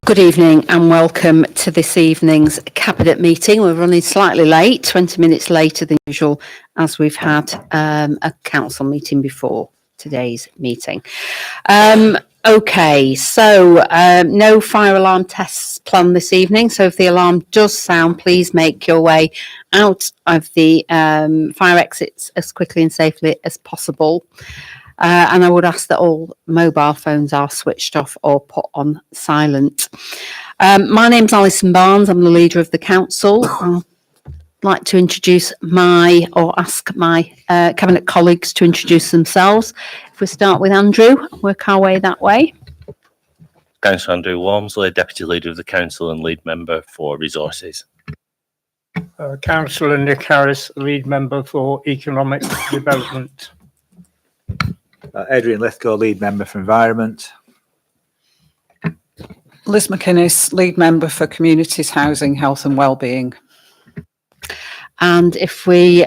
Good evening and welcome to this evening's Cabinet meeting. We're running slightly late, 20 minutes later than usual, as we've had a council meeting before today's meeting. Okay, so no fire alarm tests planned this evening. So if the alarm does sound, please make your way out of the fire exits as quickly and safely as possible. And I would ask that all mobile phones are switched off or put on silent. My name's Alison Barnes. I'm the leader of the council. I'd like to ask my cabinet colleagues to introduce themselves. If we start with Andrew, work our way that way. Councillor Andrew Walmsley, Deputy Leader of the Council and Lead Member for Resources. Councillor Nick Harris, Lead Member for Economic Development. Adrian Lithgow, Lead Member for Environment. Liz McInnes, Lead Member for Communities, Housing, Health and Wellbeing. And if we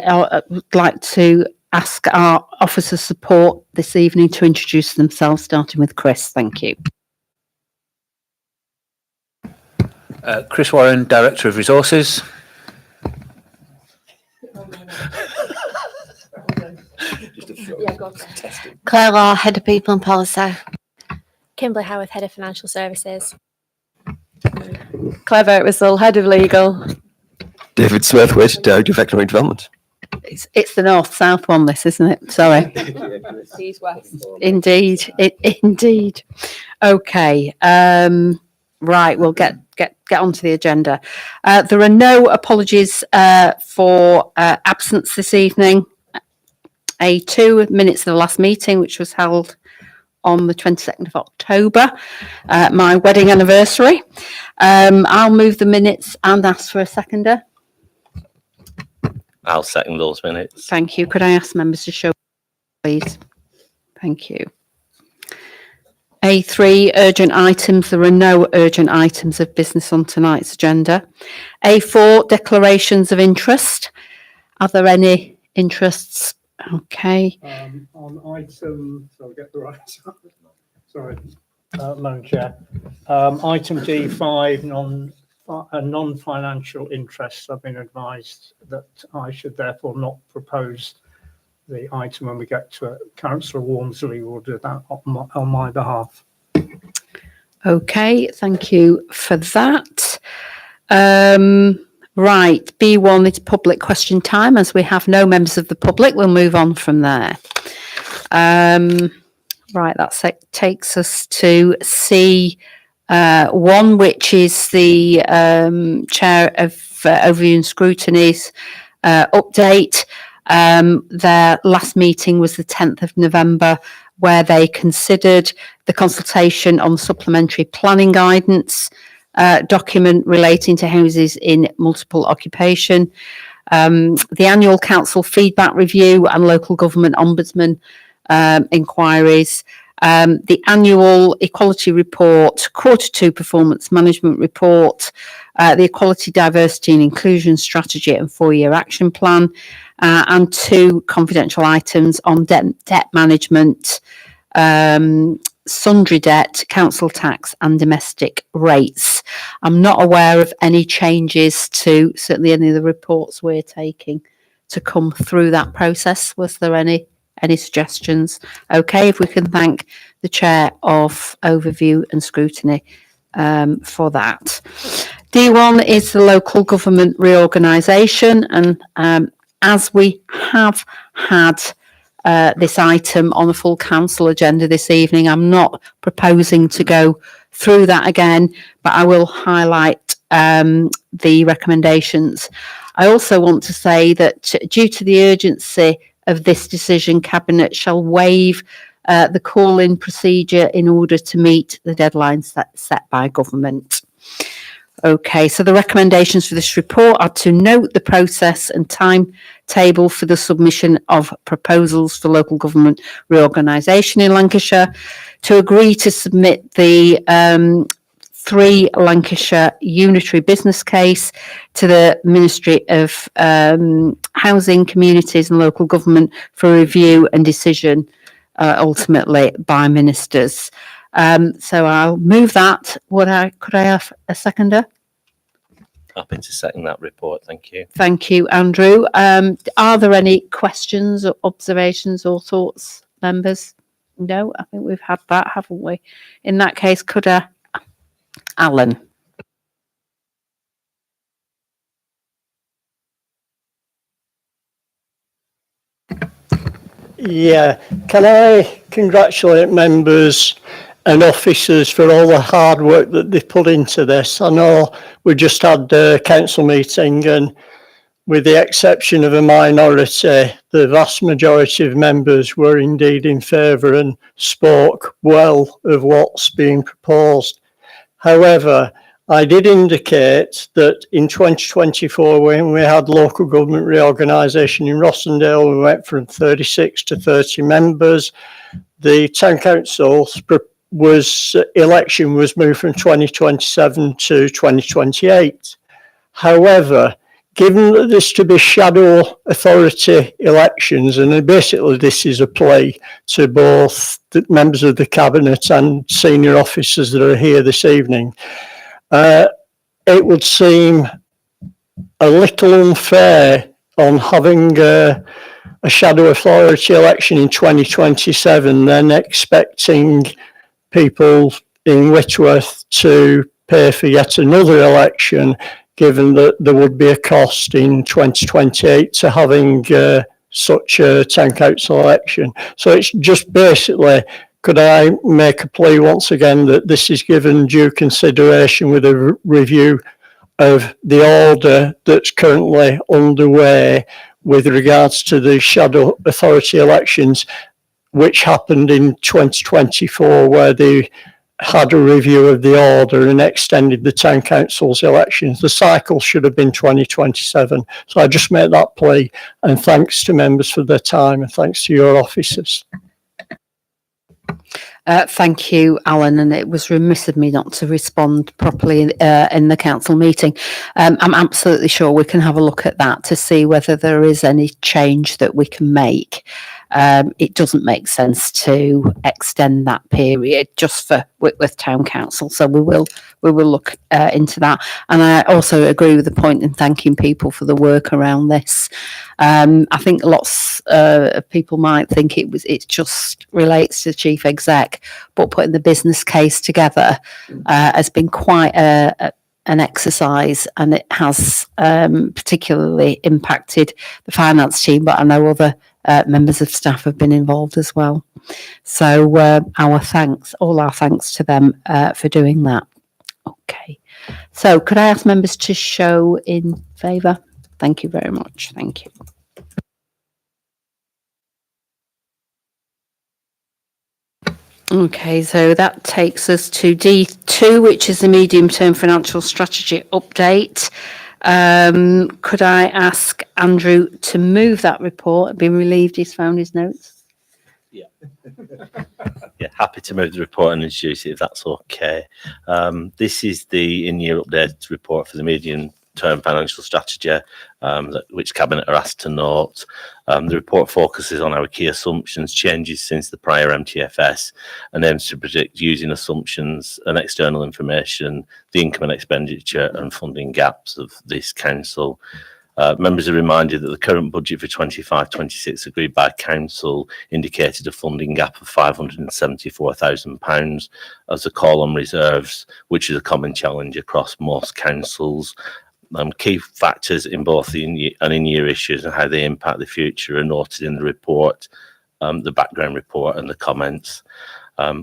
would like to ask our officer support this evening to introduce themselves, starting with Chris. Thank you. Chris Warren, Director of Resources. Claire Law, Head of People and Policy. Kimberly Howarth, Head of Financial Services. Claire Birtwistle, Head of Legal. David Smith, Director of Economic Development. It's the north-south one, this, isn't it? Sorry. East West. Indeed. Indeed. Okay. Right, we'll get onto the agenda. There are no apologies for absence this evening. A2 minutes of the last meeting, which was held on the 22nd of October, my wedding anniversary. I'll move the minutes and ask for a seconder. I'll second those minutes. Thank you. Could I ask members to show, please? Thank you. A3, urgent items. There are no urgent items of business on tonight's agenda. A4, declarations of interest. Are there any interests? Okay. On item, so I'll get the right. Sorry, Madam Chair. Item D5, non-financial interests. I've been advised that I should therefore not propose the item when we get to it. Councillor Walmsley will do that on my behalf. Okay, thank you for that. Right, B1, it's public question time. As we have no members of the public, we'll move on from there. Right, that takes us to C1, which is the Chair of Overview and Scrutiny's update. Their last meeting was the 10th of November, where they considered the consultation on supplementary planning guidance document relating to houses in multiple occupation, the annual council feedback review and local government ombudsman inquiries, the annual equality report, Q2 performance management report, the equality, diversity and inclusion strategy and 4-year action plan, and 2 confidential items on debt management, sundry debt, council tax and domestic rates. I'm not aware of any changes to certainly any of the reports we're taking to come through that process. Was there any suggestions? Okay, if we can thank the Chair of Overview and Scrutiny for that. D1 is the local government reorganisation, and as we have had this item on a full council agenda this evening, I'm not proposing to go through that again, but I will highlight the recommendations. I also want to say that due to the urgency of this decision, Cabinet shall waive the call-in procedure in order to meet the deadlines set by government. Okay, so the recommendations for this report are to note the process and timetable for the submission of proposals for local government reorganisation in Lancashire, to agree to submit the 3 Lancashire unitary business case to the Ministry of Housing, Communities and Local Government for review and decision ultimately by ministers. So I'll move that. Could I have a seconder? Happy to second that report. Thank you. Thank you, Andrew. Are there any questions or observations or thoughts, members? No, I think we've had that, haven't we? In that case, could Alan? Yeah, can I congratulate members and officers for all the hard work that they put into this? I know we just had a council meeting, and with the exception of a minority, the vast majority of members were indeed in favour and spoke well of what's being proposed. However, I did indicate that in 2024, when we had local government reorganisation in Rossendale, we went from 36 to 30 members. The town council's election was moved from 2027 to 2028. However, given that this to be shadow authority elections, and basically this is a plea to both the members of the cabinet and senior officers that are here this evening, it would seem a little unfair on having a shadow authority election in 2027, then expecting people in Whitworth to pay for yet another election, given that there would be a cost in 2028 to having such a town council election. So it's just basically, could I make a plea once again that this is given due consideration with a review of the order that's currently underway with regards to the shadow authority elections, which happened in 2024, where they had a review of the order and extended the town council's elections. The cycle should have been 2027. So I just make that plea, and thanks to members for their time, and thanks to your officers. Thank you, Alan, and it was remiss of me not to respond properly in the council meeting. I'm absolutely sure we can have a look at that to see whether there is any change that we can make. It doesn't make sense to extend that period just for Whitworth Town Council, so we will look into that. And I also agree with the point in thanking people for the work around this. I think lots of people might think it just relates to the chief exec, but putting the business case together has been quite an exercise, and it has particularly impacted the finance team, but I know other members of staff have been involved as well. So all our thanks to them for doing that. Okay. So could I ask members to show in favour? Thank you very much. Thank you. Okay, so that takes us to D2, which is the medium-term financial strategy update. Could I ask Andrew to move that report? I've been relieved he's found his notes. Yeah, happy to move the report and introduce it if that's okay. This is the in-year updated report for the medium-term financial strategy, which Cabinet are asked to note. The report focuses on our key assumptions, changes since the prior MTFS, and aims to predict using assumptions and external information, the income and expenditure and funding gaps of this council. Members are reminded that the current budget for 25-26 agreed by council indicated a funding gap of £574,000 as a call on reserves, which is a common challenge across most councils. Key factors in both the in-year issues and how they impact the future are noted in the report, the background report and the comments.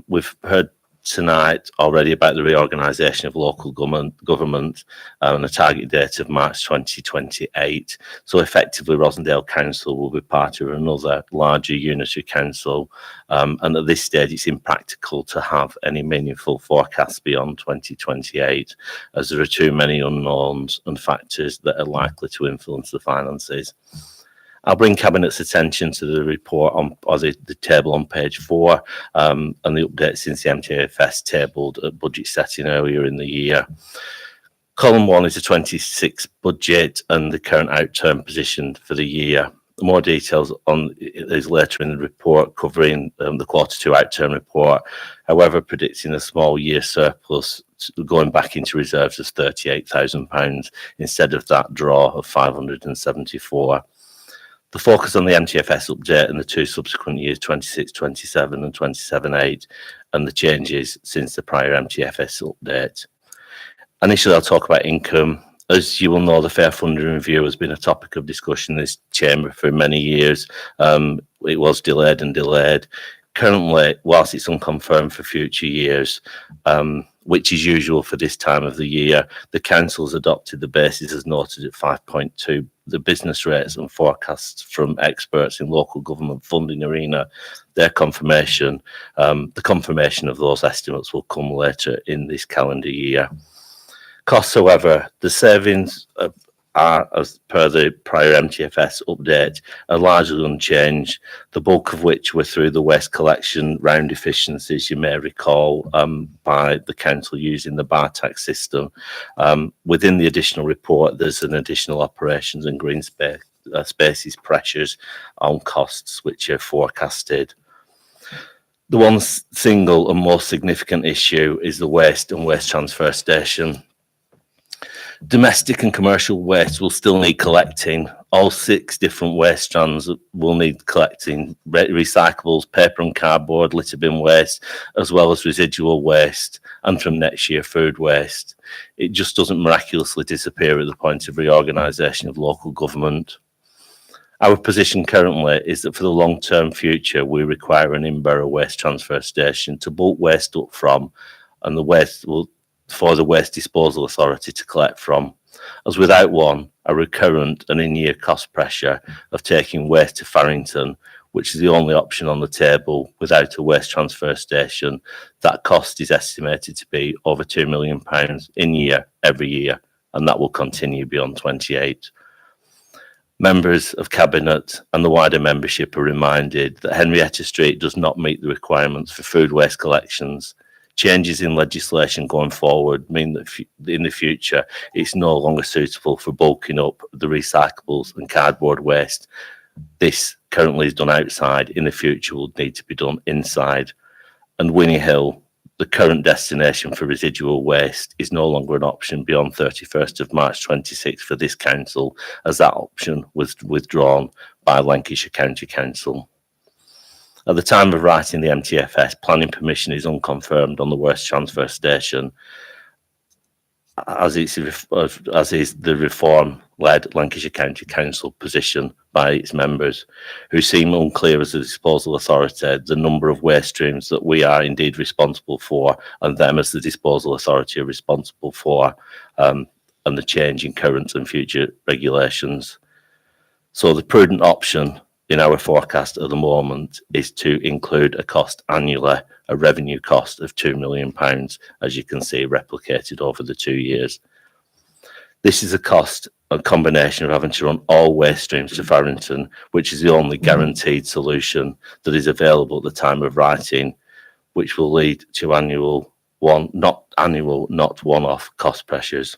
We've heard tonight already about the reorganisation of local government and a target date of March 2028. So effectively Rossendale Council will be part of another larger unitary council, and at this stage it's impractical to have any meaningful forecasts beyond 2028 as there are too many unknowns and factors that are likely to influence the finances. I'll bring Cabinet's attention to the report or the table on page 4 and the update since the MTFS tabled at budget setting earlier in the year. Column 1 is the 26 budget and the current outturn position for the year. More details on is later in the report covering the Q2 outturn report. However, predicting a small year surplus going back into reserves of £38,000 instead of that draw of 574. The focus on the MTFS update and the two subsequent years, 26-27 and 27-8, and the changes since the prior MTFS update. Initially, I'll talk about income. As you will know, the Fair Funding Review has been a topic of discussion in this chamber for many years. It was delayed and delayed. Currently, whilst it's unconfirmed for future years, which is usual for this time of the year, the council's adopted the basis as noted at 5.2. The business rates and forecasts from experts in local government funding arena, their confirmation, the confirmation of those estimates will come later in this calendar year. Costs, however, the savings are, as per the prior MTFS update, are largely unchanged, the bulk of which were through the waste collection round efficiencies, you may recall, by the council using the bar tax system. Within the additional report, there's an additional operations and green spaces pressures on costs which are forecasted. The one single and most significant issue is the waste and waste transfer station. Domestic and commercial waste will still need collecting. All 6 different waste strands will need collecting: recyclables, paper and cardboard, litter bin waste, as well as residual waste, and from next year, food waste. It just doesn't miraculously disappear at the point of reorganisation of local government. Our position currently is that for the long-term future, we require an in-borough waste transfer station to bulk waste up from, and the waste will for the Waste Disposal Authority to collect from, as without one, a recurrent and in-year cost pressure of taking waste to Farrington, which is the only option on the table without a waste transfer station. That cost is estimated to be over £2 million in year, every year, and that will continue beyond 28. Members of Cabinet and the wider membership are reminded that Henrietta Street does not meet the requirements for food waste collections. Changes in legislation going forward mean that in the future it's no longer suitable for bulking up the recyclables and cardboard waste. This currently is done outside. In the future will need to be done inside. And Winnie Hill, the current destination for residual waste, is no longer an option beyond 31st of March 26 for this council, as that option was withdrawn by Lancashire County Council. At the time of writing the MTFS, planning permission is unconfirmed on the waste transfer station, as is the reform-led Lancashire County Council position by its members, who seem unclear as the disposal authority, the number of waste streams that we are indeed responsible for, and them as the disposal authority are responsible for, and the change in current and future regulations. So the prudent option in our forecast at the moment is to include a cost annually, a revenue cost of £2 million, as you can see replicated over the 2 years. This is a cost, a combination of having to run all waste streams to Farrington, which is the only guaranteed solution that is available at the time of writing, which will lead to not one-off cost pressures.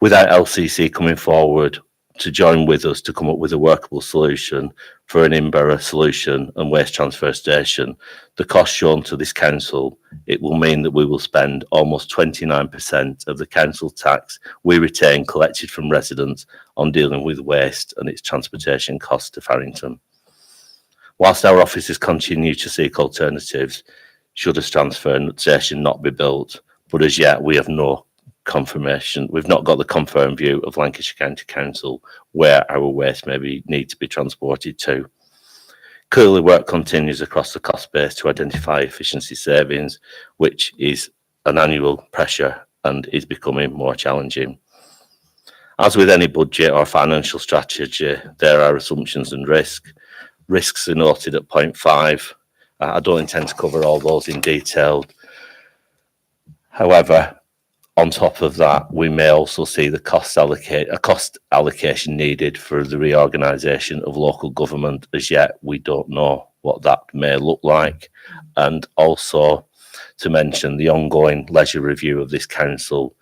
Without LCC coming forward to join with us to come up with a workable solution for an in-borough solution and waste transfer station, the cost shown to this council, it will mean that we will spend almost 29% of the council tax we retain collected from residents on dealing with waste and its transportation costs to Farrington. Whilst our officers continue to seek alternatives, should a transfer station not be built, but as yet we have no confirmation. We've not got the confirmed view of Lancashire County Council where our waste need to be transported to. Clearly, work continues across the cost base to identify efficiency savings, which is an annual pressure and is becoming more challenging. As with any budget or financial strategy, there are assumptions and risks. Risks are noted at point 5. I don't intend to cover all those in detail. However, on top of that, we may also see the cost allocation needed for the reorganisation of local government. As yet, we don't know what that may look like. And also to mention the ongoing leisure review of this council,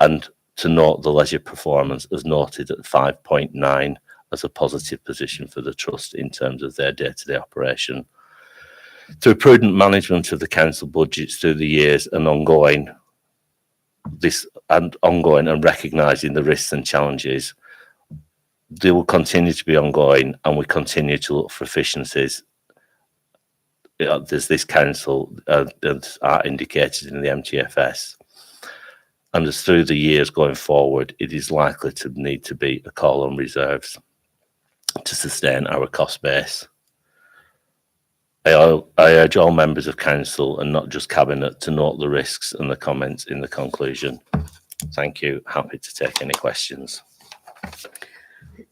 and to note the leisure performance as noted at 5.9, as a positive position for the trust in terms of their day-to-day operation. Through prudent management of the council budgets through the years and ongoing and recognising the risks and challenges, they will continue to be ongoing, and we continue to look for efficiencies. There's this council that are indicated in the MTFS. And as through the years going forward, it is likely to need to be a call on reserves to sustain our cost base. I urge all members of council and not just cabinet to note the risks and the comments in the conclusion. Thank you. Happy to take any questions.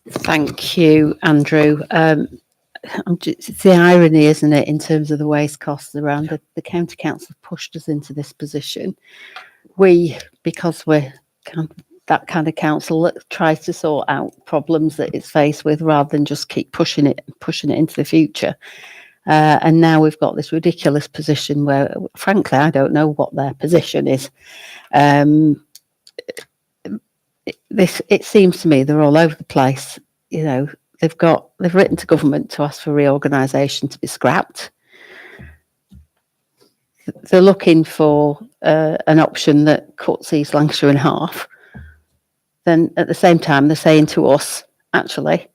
Thank you, Andrew. It's the irony, isn't it, in terms of the waste costs around the county council have pushed us into this position. Because we're that kind of council that tries to sort out problems that it's faced with rather than just keep pushing it into the future. And now we've got this ridiculous position where, frankly, I don't know what their position is. It seems to me they're all over the place. You know, they've written to government to ask for reorganisation to be scrapped. They're looking for an option that cuts East Lancashire in half. Then at the same time, they're saying to us, actually,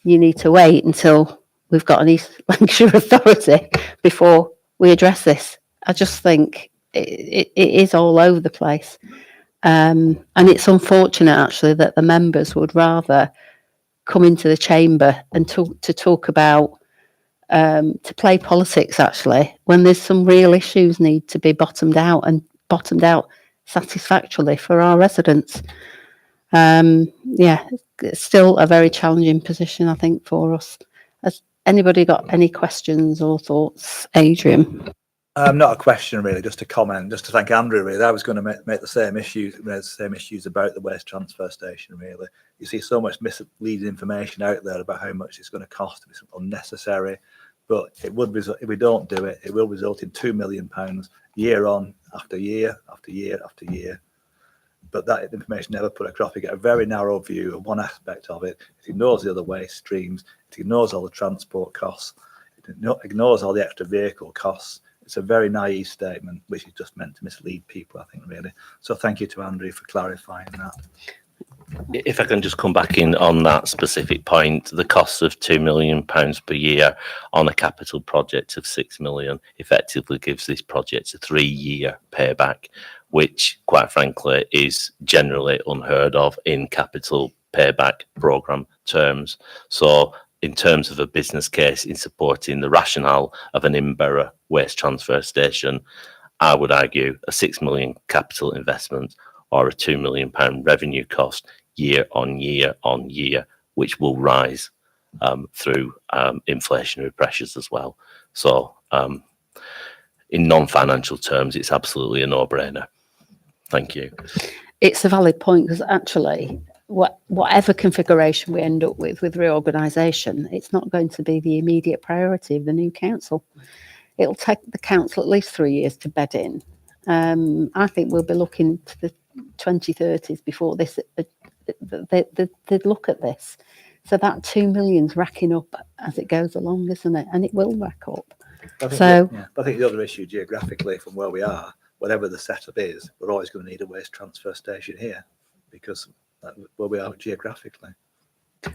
you need to wait until we've got an East Lancashire authority before we address this. I just think it is all over the place. And it's unfortunate, actually, that the members would rather come into the chamber and to talk about, to play politics, actually, when there's some real issues need to be bottomed out satisfactorily for our residents. It's still a very challenging position, I think, for us. Has anybody got any questions or thoughts? Adrian? Not a question, really, just a comment, just to thank Andrew, really. I was going to make the same issues about the waste transfer station, really. You see so much misleading information out there about how much it's going to cost. It's unnecessary, but it would result, if we don't do it, it will result in £2 million year on after year after year after year. But that information never put across. You get a very narrow view of one aspect of it. It ignores the other waste streams. It ignores all the transport costs. It ignores all the extra vehicle costs. It's a very naive statement, which is just meant to mislead people, I think, really. So thank you to Andrew for clarifying that. If I can just come back in on that specific point, the cost of £2 million per year on a capital project of £6 million effectively gives this project a 3-year payback, which, quite frankly, is generally unheard of in capital payback programme terms. So in terms of a business case in supporting the rationale of an in-borough waste transfer station, I would argue a £6 million capital investment or a £2 million revenue cost year on year on year, which will rise through inflationary pressures as well. So in non-financial terms, it's absolutely a no-brainer. Thank you. It's a valid point, because actually, whatever configuration we end up with reorganisation, it's not going to be the immediate priority of the new council. It'll take the council at least 3 years to bed in. I think we'll be looking to the 2030s before this. They'd look at this. So that 2 million's racking up as it goes along, isn't it? And it will rack up. I think the other issue geographically from where we are, whatever the setup is, we're always going to need a waste transfer station here because that's where we are geographically.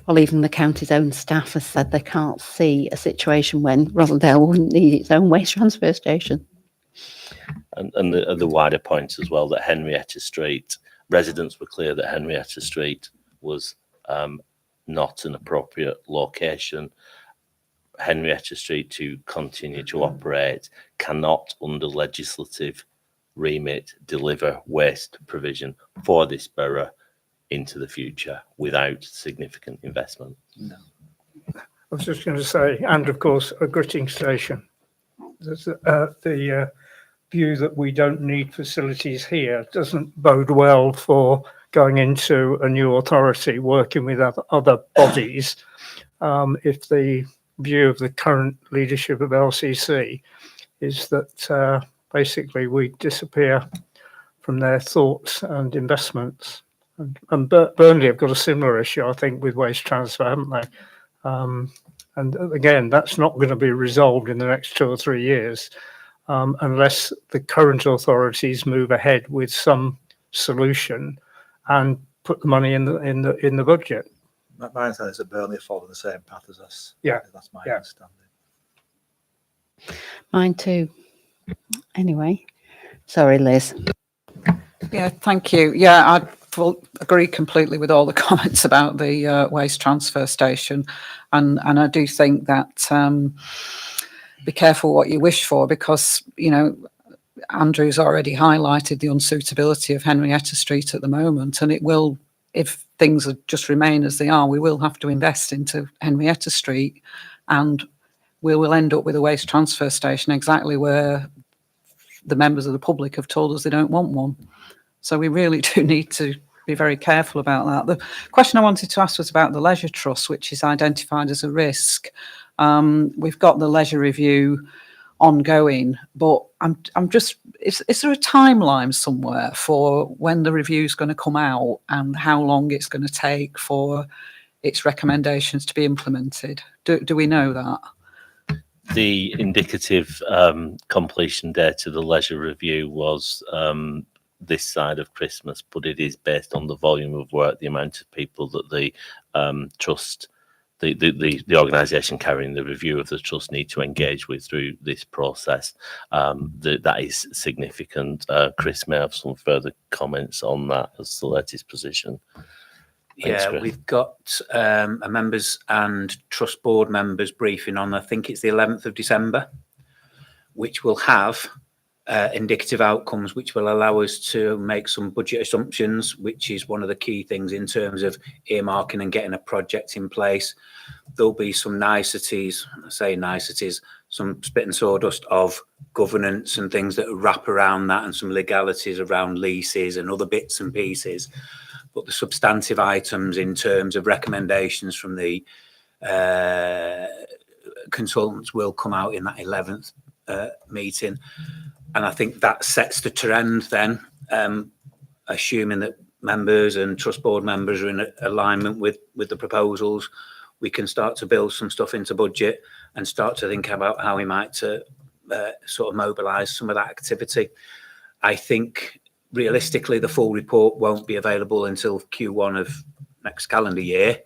Well, even the county's own staff has said they can't see a situation when Rosendale wouldn't need its own waste transfer station. And the wider point as well, that Henrietta Street, residents were clear that Henrietta Street was not an appropriate location. Henrietta Street, to continue to operate, cannot, under legislative remit, deliver waste provision for this borough into the future without significant investment. No. I was just going to say, and of course, a gritting station. There's the view that we don't need facilities here doesn't bode well for going into a new authority working with other bodies. If the view of the current leadership of LCC is that basically we disappear from their thoughts and investments. And Burnley have got a similar issue, I think, with waste transfer, haven't they? And again, that's not going to be resolved in the next 2 or 3 years unless the current authorities move ahead with some solution and put the money in the budget. My understanding is that Burnley are following the same path as us. Yeah. That's my Yeah. understanding. Mine too. Anyway, sorry, Liz. Yeah, thank you. Yeah, I agree completely with all the comments about the waste transfer station, and I do think that be careful what you wish for, because Andrew's already highlighted the unsuitability of Henrietta Street at the moment, and it will, if things just remain as they are, we will have to invest into Henrietta Street, and we will end up with a waste transfer station exactly where the members of the public have told us they don't want one. So we really do need to be very careful about that. The question I wanted to ask was about the Leisure Trust, which is identified as a risk. We've got the leisure review ongoing, but I'm just, is there a timeline somewhere for when the review is going to come out and how long it's going to take for its recommendations to be implemented? Do we know that? The indicative completion date of the leisure review was this side of Christmas, but it is based on the volume of work, the amount of people that the trust, the organisation carrying the review of the trust need to engage with through this process. That is significant. Chris may have some further comments on that as the latest position. Thanks, Yeah, Chris. we've got a members and trust board members briefing on, I think it's the 11th of December, which will have indicative outcomes, which will allow us to make some budget assumptions, which is one of the key things in terms of earmarking and getting a project in place. There'll be some niceties, I say niceties, some spit and sawdust of governance and things that wrap around that, and some legalities around leases and other bits and pieces. But the substantive items in terms of recommendations from the consultants will come out in that 11th meeting. And I think that sets the trend then, assuming that members and trust board members are in alignment with the proposals, we can start to build some stuff into budget and start to think about how we might sort of mobilise some of that activity. I think realistically, the full report won't be available until Q1 of next calendar year,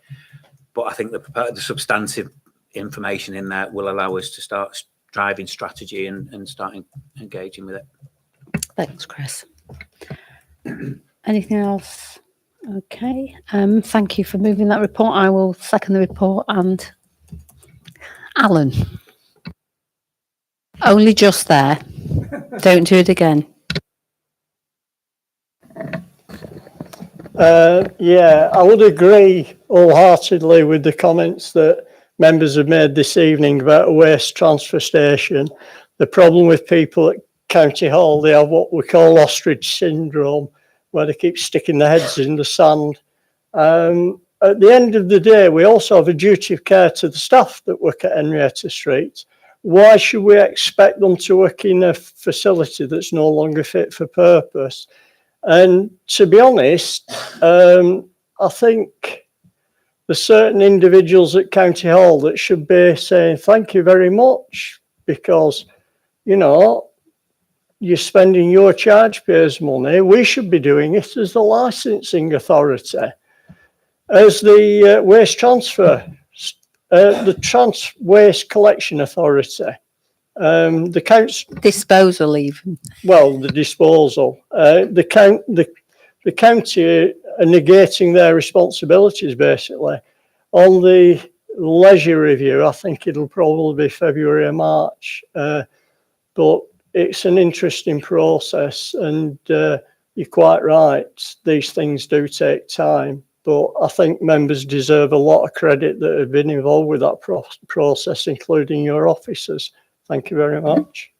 but I think the substantive information in there will allow us to start driving strategy and starting engaging with it. Thanks, Chris. Anything else? Okay. Thank you for moving that report. I will second the report. And Alan, only just there. Don't do it again. Yeah, I would agree wholeheartedly with the comments that members have made this evening about a waste transfer station. The problem with people at County Hall, they have what we call ostrich syndrome, where they keep sticking their heads in the sand. At the end of the day, we also have a duty of care to the staff that work at Henrietta Street. Why should we expect them to work in a facility that's no longer fit for purpose? And to be honest, I think there's certain individuals at County Hall that should be saying thank you very much, because, you know, you're spending your charge payers' money. We should be doing it as the licensing authority, as the waste transfer, the waste collection authority. The counts Disposal even. well, the disposal. The county are negating their responsibilities basically. On the leisure review, I think it'll probably be February or March, but it's an interesting process, and you're quite right. These things do take time, but I think members deserve a lot of credit that have been involved with that process, including your officers. Thank you very much.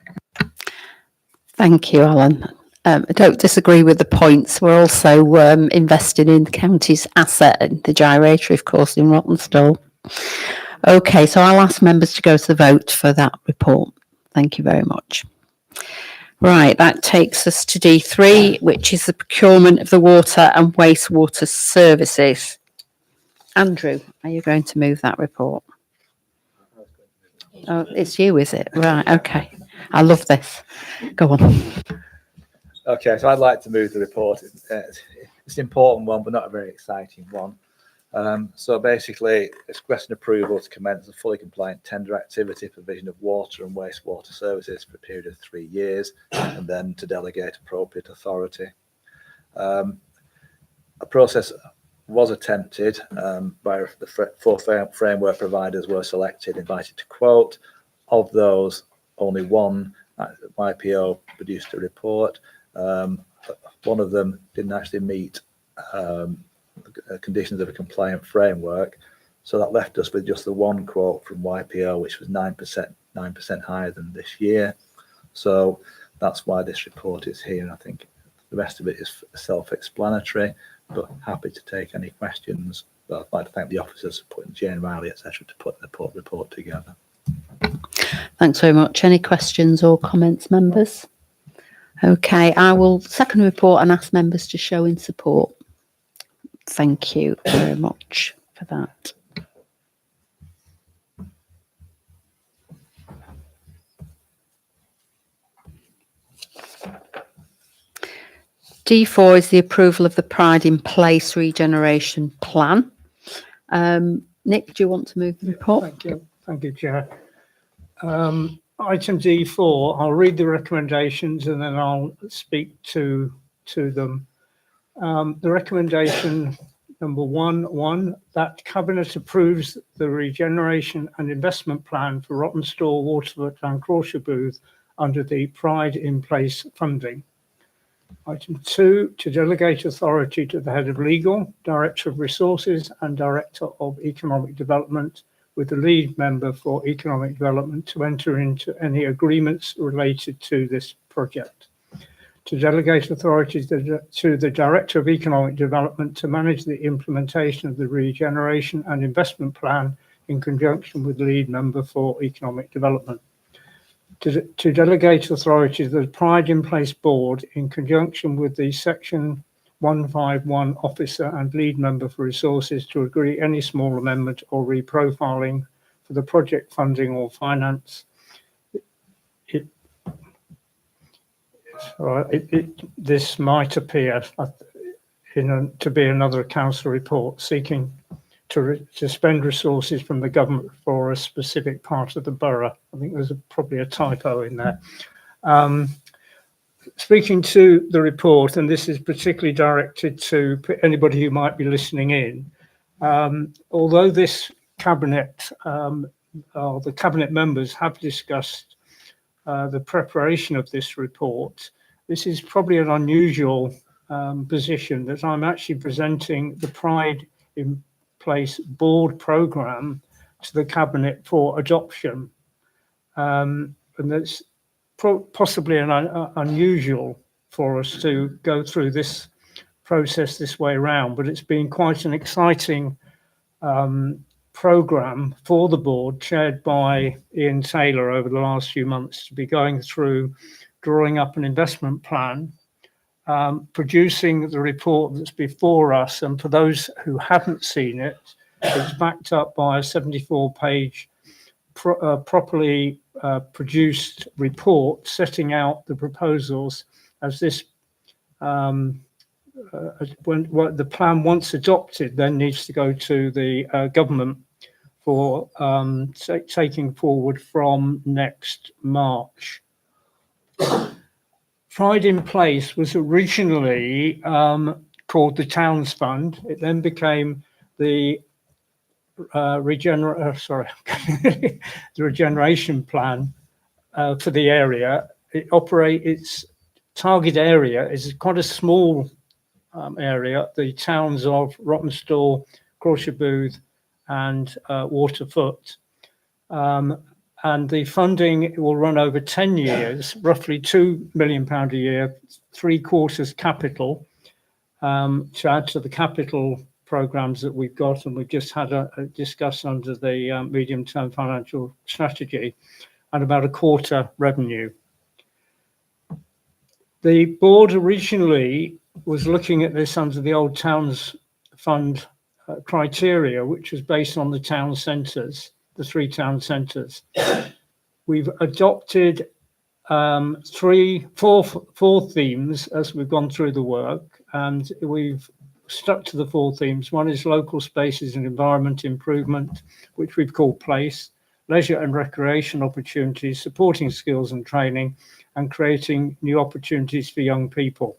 Thank you, Alan. I don't disagree with the points. We're also investing in the county's asset and the gyratory, of course, in Rottenstall. Okay, so I'll ask members to go to the vote for that report. Thank you very much. Right, that takes us to D3, which is the procurement of the water and wastewater services. Andrew, are you going to move that report? Oh, it's you, is it? Right, okay. I love this. Go on. Okay, so I'd like to move the report. It's an important one, but not a very exciting one. So basically, it's requesting approval to commence a fully compliant tender activity for provision of water and wastewater services for a period of 3 years, and then to delegate appropriate authority. A process was attempted by the 4 framework providers were selected, invited to quote. Of those, only one, YPO, produced a report. One of them didn't actually meet conditions of a compliant framework, so that left us with just the one quote from YPO, which was 9% higher than this year. So that's why this report is here, and I think the rest of it is self-explanatory, but happy to take any questions. But I'd like to thank the officers for putting Jane Riley, etc., to put the report together. Thanks very much. Any questions or comments, members? Okay, I will second the report and ask members to show in support. Thank you very much for that. D4 is the approval of the Pride in Place regeneration plan. Nick, do you want to move the report? Thank you, Chair. Item D4, I'll read the recommendations and then I'll speak to them. The recommendation number 1, that Cabinet approves the regeneration and investment plan for Rottenstall, Waterford and Crawshire Booth under the Pride in Place funding. Item 2, to delegate authority to the Head of Legal, Director of Resources and Director of Economic Development, with the lead member for Economic Development, to enter into any agreements related to this project. To delegate authority to the Director of Economic Development to manage the implementation of the regeneration and investment plan in conjunction with the lead member for Economic Development. To delegate authority to the Pride in Place Board in conjunction with the Section 151 officer and lead member for resources to agree any small amendment or reprofiling for the project funding or finance. This might appear to be another council report seeking to spend resources from the government for a specific part of the borough. I think there's probably a typo in there. Speaking to the report, and this is particularly directed to anybody who might be listening in, although this cabinet, or the cabinet members have discussed the preparation of this report, this is probably an unusual position that I'm actually presenting the Pride in Place board programme to the cabinet for adoption, and that's possibly unusual for us to go through this process this way around, but it's been quite an exciting programme for the board, chaired by Ian Taylor over the last few months, to be going through drawing up an investment plan, producing the report that's before us. And for those who haven't seen it, it's backed up by a 74-page properly produced report setting out the proposals as this when the plan, once adopted, then needs to go to the government for taking forward from next March. Pride in Place was originally called the Towns Fund. It then became the the regeneration plan for the area. Its target area is quite a small area, the towns of Rottenstall, Crawshire Booth and Waterford. And the funding will run over 10 years, roughly £2 million a year, 3/4 capital, to add to the capital programmes that we've got, and we've just had a discuss under the medium-term financial strategy, and about 1/4 revenue. The board originally was looking at this under the old Towns Fund criteria, which was based on the town centres, the 3 town centres. We've adopted 4 themes as we've gone through the work, and we've stuck to the 4 themes. One is local spaces and environment improvement, which we've called place, leisure and recreation opportunities, supporting skills and training, and creating new opportunities for young people.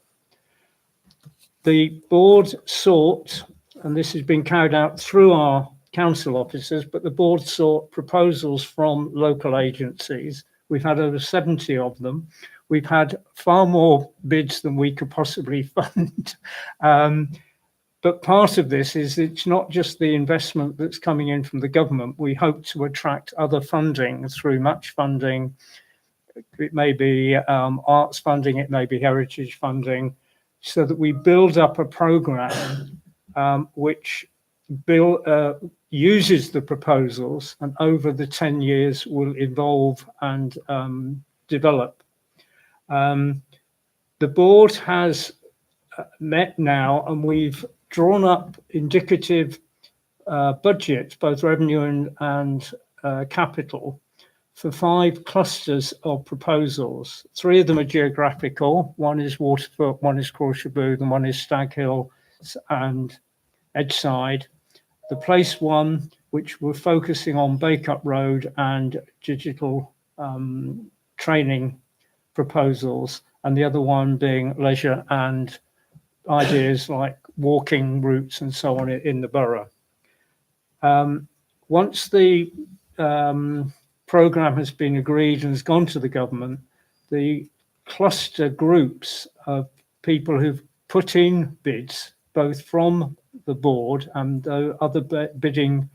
The board sought, and this has been carried out through our council officers, but the board sought proposals from local agencies. We've had over 70 of them. We've had far more bids than we could possibly fund. But part of this is it's not just the investment that's coming in from the government. We hope to attract other funding through match funding. It may be arts funding, it may be heritage funding, so that we build up a programme which uses the proposals and over the 10 years will evolve and develop. The board has met now, and we've drawn up indicative budgets, both revenue and capital, for 5 clusters of proposals. 3 of them are geographical. One is Waterfoot, one is Crawshay Booth, and one is Stag Hill and Edgeside. The place one, which we're focusing on Bacup Road and digital training proposals, and the other one being leisure and ideas like walking routes and so on in the borough. Once the programme has been agreed and has gone to the government, the cluster groups of people who've put in bids, both from the board and other bidding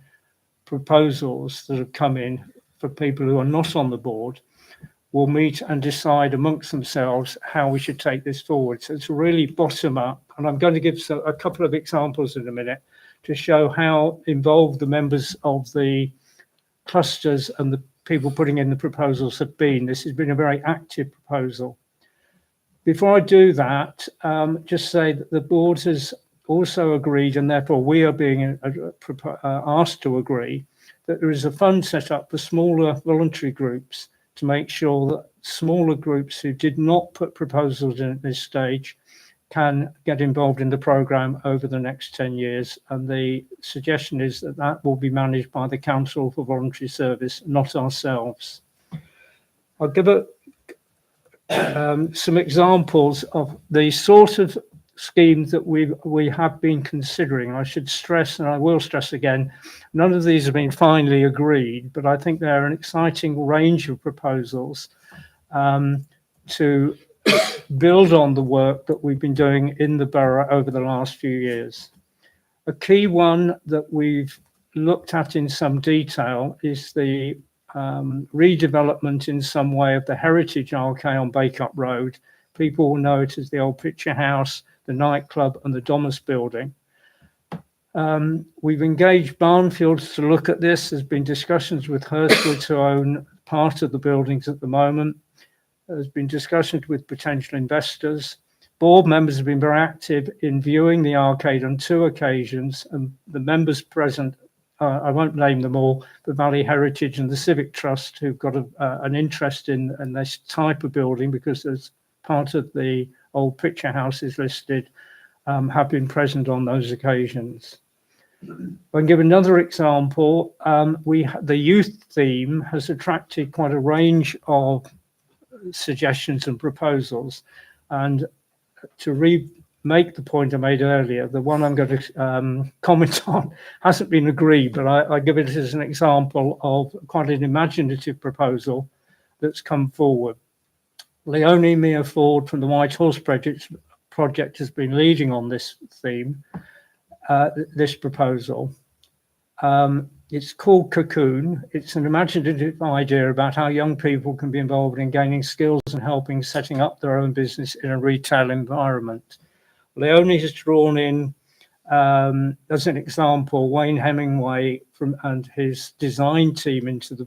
proposals that have come in for people who are not on the board, will meet and decide amongst themselves how we should take this forward. So it's really bottom up, and I'm going to give a couple of examples in a minute to show how involved the members of the clusters and the people putting in the proposals have been. This has been a very active proposal. Before I do that, just say that the board has also agreed, and therefore we are being asked to agree, that there is a fund set up for smaller voluntary groups to make sure that smaller groups who did not put proposals in at this stage can get involved in the programme over the next 10 years. And the suggestion is that that will be managed by the Council for Voluntary Service, not ourselves. I'll give some examples of the sort of schemes that we have been considering. I should stress, and I will stress again, none of these have been finally agreed, but I think they're an exciting range of proposals to build on the work that we've been doing in the borough over the last few years. A key one that we've looked at in some detail is the redevelopment in some way of the Heritage Arcade on Bacup Road. People will know it as the old Picture House, the nightclub and the Domus building. We've engaged Barnfields to look at this. There's been discussions with Hurstwood to own part of the buildings at the moment. There's been discussions with potential investors. Board members have been very active in viewing the arcade on 2 occasions, and the members present, I won't name them all, the Valley Heritage and the Civic Trust, who've got an interest in this type of building because there's part of the old Picture House is listed, have been present on those occasions. I'll give another example. The youth theme has attracted quite a range of suggestions and proposals, and to make the point I made earlier, the one I'm going to comment on hasn't been agreed, but I give it as an example of quite an imaginative proposal that's come forward. Leonie Mia Ford from the White Horse project has been leading on this theme, this proposal. It's called Cocoon. It's an imaginative idea about how young people can be involved in gaining skills and helping setting up their own business in a retail environment. Leonie has drawn in, as an example, Wayne Hemingway and his design team into the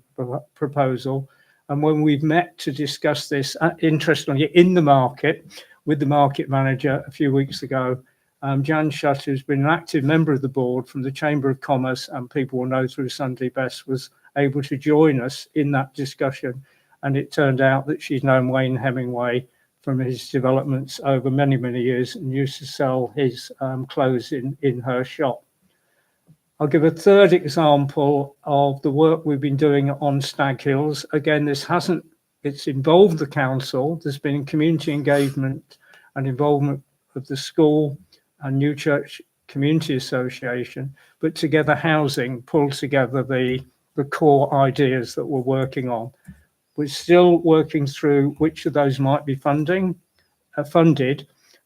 proposal. And when we've met to discuss this, interestingly, in the market, with the market manager a few weeks ago. Jan Shutt, who's been an active member of the board from the Chamber of Commerce, and people will know through Sunday Best, was able to join us in that discussion. And it turned out that she's known Wayne Hemingway from his developments over many, many years and used to sell his clothes in her shop. I'll give a third example of the work we've been doing on Stag Hills. Again, it's involved the council. There's been community engagement and involvement of the school and New Church Community Association, but Together Housing pulled together the core ideas that we're working on. We're still working through which of those might be funded,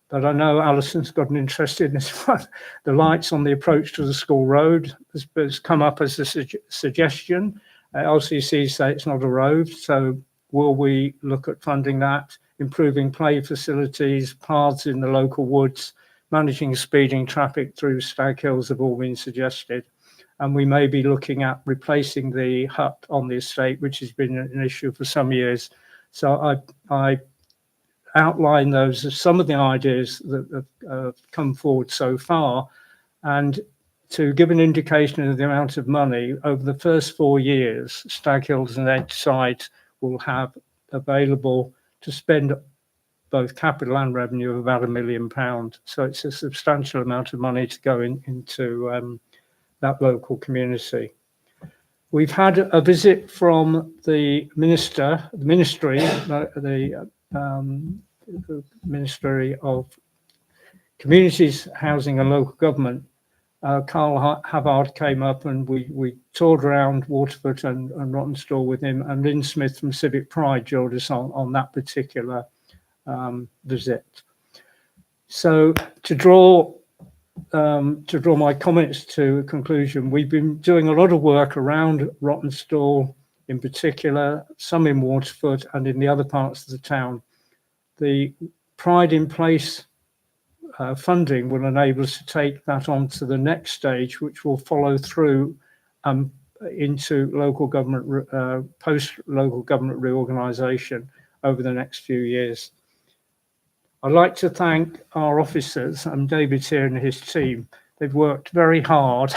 but I know Alison's got an interest in this one. The lights on the approach to the school road has come up as a suggestion. LCC say it's not a road, so will we look at funding that? Improving play facilities, paths in the local woods, managing speeding traffic through Stag Hills have all been suggested. And we may be looking at replacing the hut on the estate, which has been an issue for some years. So I outline those as some of the ideas that have come forward so far. And to give an indication of the amount of money, over the first 4 years, Stag Hills and Edgeside will have available to spend both capital and revenue of about £1 million. So it's a substantial amount of money to go into that local community. We've had a visit from the Ministry of Communities, Housing and Local Government. Carl Havard came up and we toured around Waterford and Rottenstall with him, and Lynn Smith from Civic Pride joined us on that particular visit. So to draw my comments to a conclusion, we've been doing a lot of work around Rottenstall in particular, some in Waterford and in the other parts of the town. The Pride in Place funding will enable us to take that on to the next stage, which will follow through into local government, post-local government reorganisation over the next few years. I'd like to thank our officers and David's here and his team. They've worked very hard,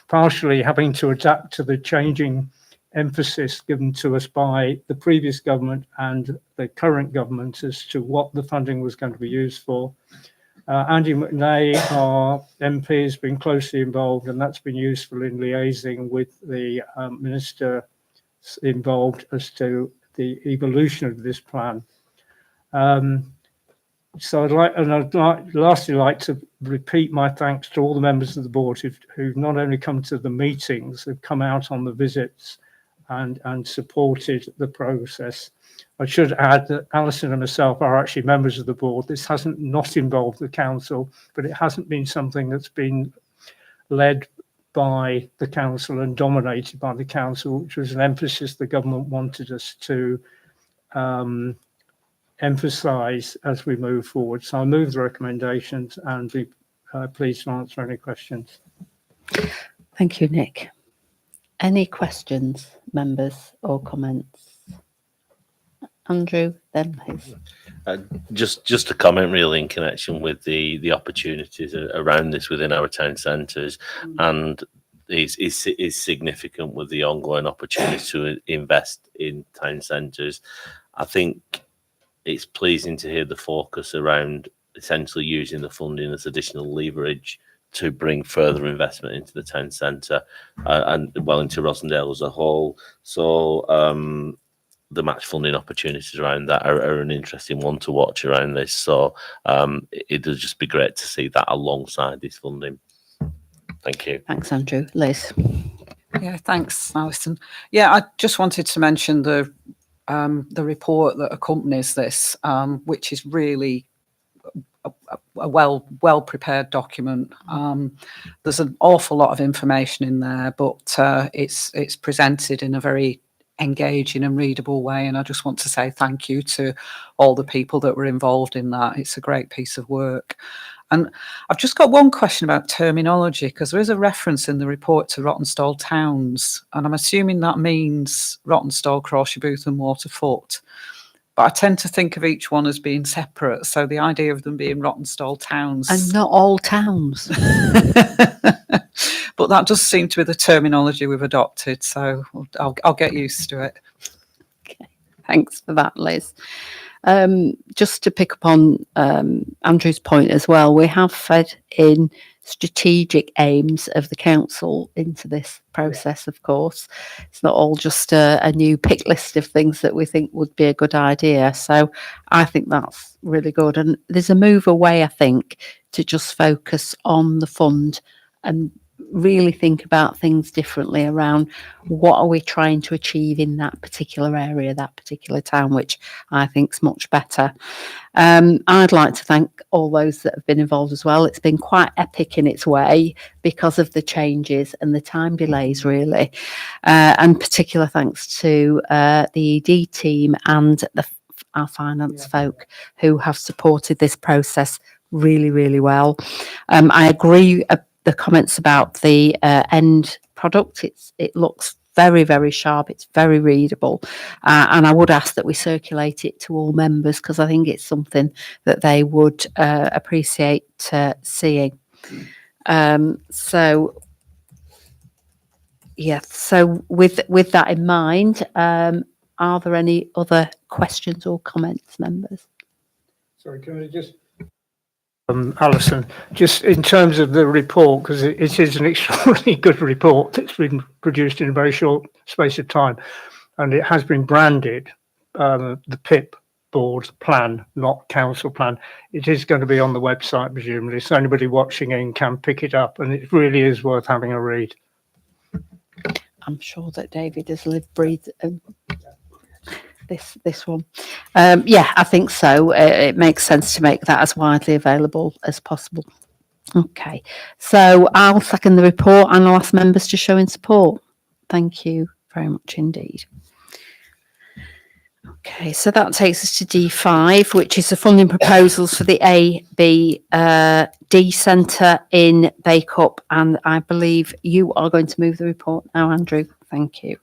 partially having to adapt to the changing emphasis given to us by the previous government and the current government as to what the funding was going to be used for. Andy McNay, our MP, has been closely involved, and that's been useful in liaising with the minister involved as to the evolution of this plan. So I'd lastly like to repeat my thanks to all the members of the board who've not only come to the meetings, they've come out on the visits and supported the process. I should add that Alison and myself are actually members of the board. This hasn't not involved the council, but it hasn't been something that's been led by the council and dominated by the council, which was an emphasis the government wanted us to emphasise as we move forward. So I move the recommendations and be pleased to answer any questions. Thank you, Nick. Any questions, members, or comments? Andrew, then please. Just a comment really in connection with the opportunities around this within our town centres, and is significant with the ongoing opportunity to invest in town centres. I think it's pleasing to hear the focus around essentially using the funding as additional leverage to bring further investment into the town centre and well into Rossendale as a whole. So the match funding opportunities around that are an interesting one to watch around this. So it'll just be great to see that alongside this funding. Thank you. Thanks, Andrew. Liz. Yeah, thanks, Alison. Yeah, I just wanted to mention the report that accompanies this, which is really a well prepared document. There's an awful lot of information in there, but it's presented in a very engaging and readable way, and I just want to say thank you to all the people that were involved in that. It's a great piece of work. And I've just got one question about terminology, because there is a reference in the report to Rottenstall towns, and I'm assuming that means Rottenstall, Crawshay Booth and Waterford. but I tend to think of each one as being separate. So the idea of them being Rottenstall towns. And not all towns. But that does seem to be the terminology we've adopted. So I'll get used to it. Thanks for that, Liz. Just to pick up on Andrew's point as well, we have fed in strategic aims of the council into this process, of course. It's not all just a new pick list of things that we think would be a good idea. So I think that's really good. And there's a move away, I think, to just focus on the fund and really think about things differently around what are we trying to achieve in that particular area, that particular town, which I think is much better. I'd like to thank all those that have been involved as well. It's been quite epic in its way because of the changes and the time delays, really. And particular thanks to the ED team and our finance folk who have supported this process really, really well. I agree the comments about the end product. It looks very, very sharp. It's very readable. And I would ask that we circulate it to all members because I think it's something that they would appreciate seeing. So with that in mind, are there any other questions or comments, members? Sorry, can I just, Alison, just in terms of the report, because it is an extraordinarily good report that's been produced in a very short space of time, and it has been branded the PIP board plan, not council plan. It is going to be on the website, presumably, so anybody watching in can pick it up, and it really is worth having a read. I'm sure that David has lived, breathed this one. I think so. It makes sense to make that as widely available as possible. Okay, so I'll second the report and I'll ask members to show in support. Thank you very much indeed. Okay, so that takes us to D5, which is the funding proposals for the ABD Centre in Bacup, and I believe you are going to move the report now, Andrew. Thank you.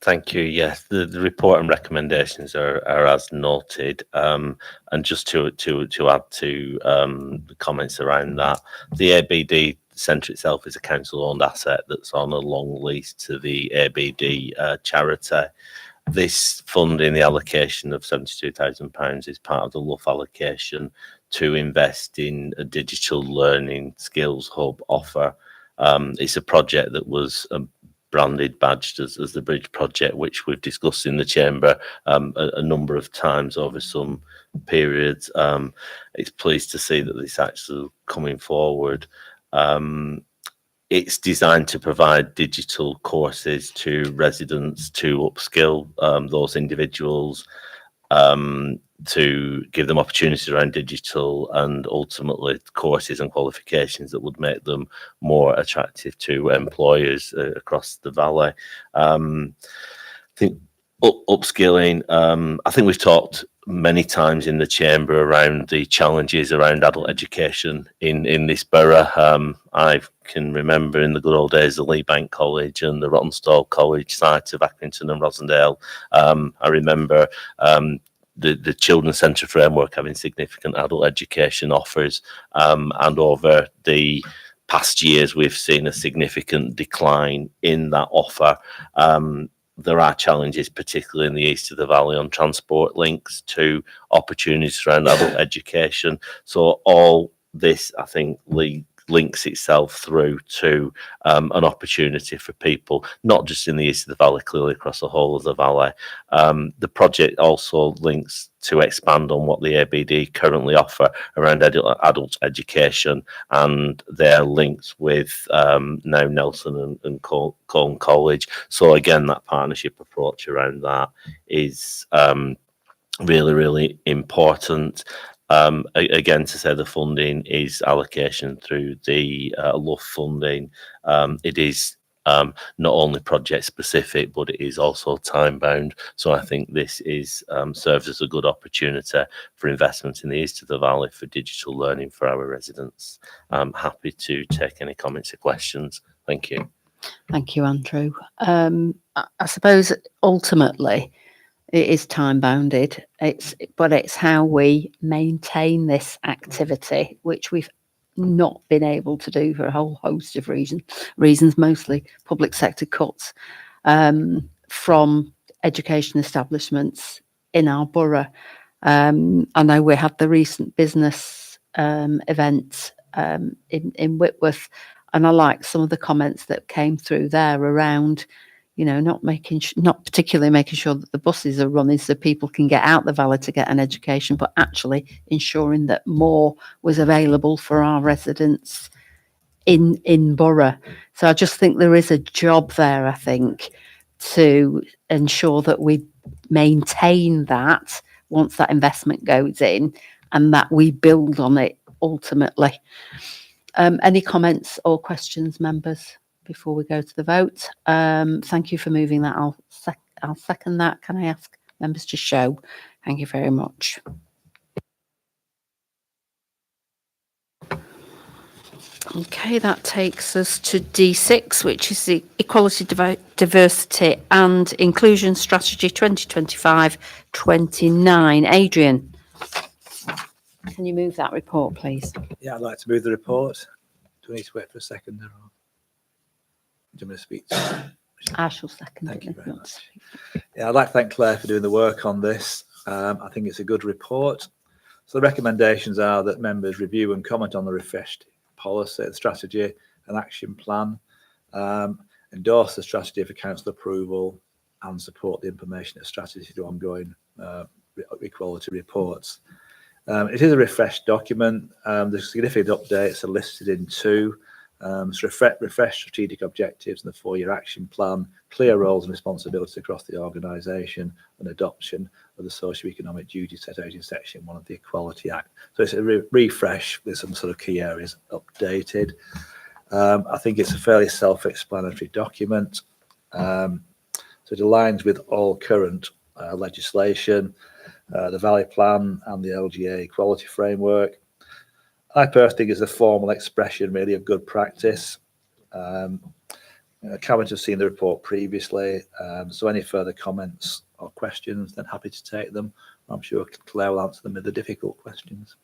Thank you. Yes, the report and recommendations are as noted. And just to add to the comments around that, the ABD Centre itself is a council-owned asset that's on a long lease to the ABD charity. This funding, the allocation of £72,000, is part of the LUF allocation to invest in a digital learning skills hub offer. It's a project that was branded, badged as the Bridge Project, which we've discussed in the Chamber a number of times over some periods. It's pleased to see that this actually coming forward. It's designed to provide digital courses to residents to upskill those individuals, to give them opportunities around digital and ultimately courses and qualifications that would make them more attractive to employers across the valley. I think upskilling, I think we've talked many times in the Chamber around the challenges around adult education in this borough. I can remember in the good old days the Lee Bank College and the Rottenstall College site of Accrington and Rosendale. I remember the Children's Centre framework having significant adult education offers, and over the past years we've seen a significant decline in that offer. There are challenges, particularly in the east of the valley, on transport links to opportunities around adult education. So all this, I think, links itself through to an opportunity for people, not just in the east of the valley, clearly across the whole of the valley. The project also links to expand on what the ABD currently offer around adult education and their links with now Nelson and Colne College. So again, that partnership approach around that is really, really important. Again, to say the funding is allocation through the LUF funding. It is not only project specific, but it is also time bound. So I think this is serves as a good opportunity for investment in the east of the valley for digital learning for our residents. I'm happy to take any comments or questions. Thank you. Thank you, Andrew. I suppose ultimately It is time bounded. But it's how we maintain this activity, which we've not been able to do for a whole host of reasons, mostly public sector cuts from education establishments in our borough. I know we had the recent business event in Whitworth, and I like some of the comments that came through there around, you know, not particularly making sure that the buses are running so people can get out the valley to get an education, but actually ensuring that more was available for our residents in borough. So I just think there is a job there, I think, to ensure that we maintain that once that investment goes in and that we build on it ultimately. Any comments or questions, members, before we go to the vote? Thank you for moving that. I'll second that. Can I ask members to show? Thank you very much. Okay, that takes us to D6, which is the Equality, Diversity and Inclusion Strategy 2025-29. Adrian, can you move that report, please? Yeah, I'd like to move the report. Do we need to wait for a second? Or do you want me to speak? I shall second Thank it. you if very want much. to. Yeah, I'd like to thank Claire for doing the work on this. I think it's a good report. So the recommendations are that members review and comment on the refreshed policy, the strategy and action plan, endorse the strategy for council approval and support the implementation of strategy to ongoing equality reports. It is a refreshed document. The significant updates are listed in 2. So refresh strategic objectives and the 4-year action plan, clear roles and responsibilities across the organisation, and adoption of the socio-economic duties set out in section 1 of the Equality Act. So it's a refresh with some sort of key areas updated. I think it's a fairly self-explanatory document. So it aligns with all current legislation, the Valley Plan and the LGA Equality Framework. I personally think it's a formal expression really of good practice. Cabinet have seen the report previously, so any further comments or questions, then happy to take them. I'm sure Claire will answer them with the difficult questions.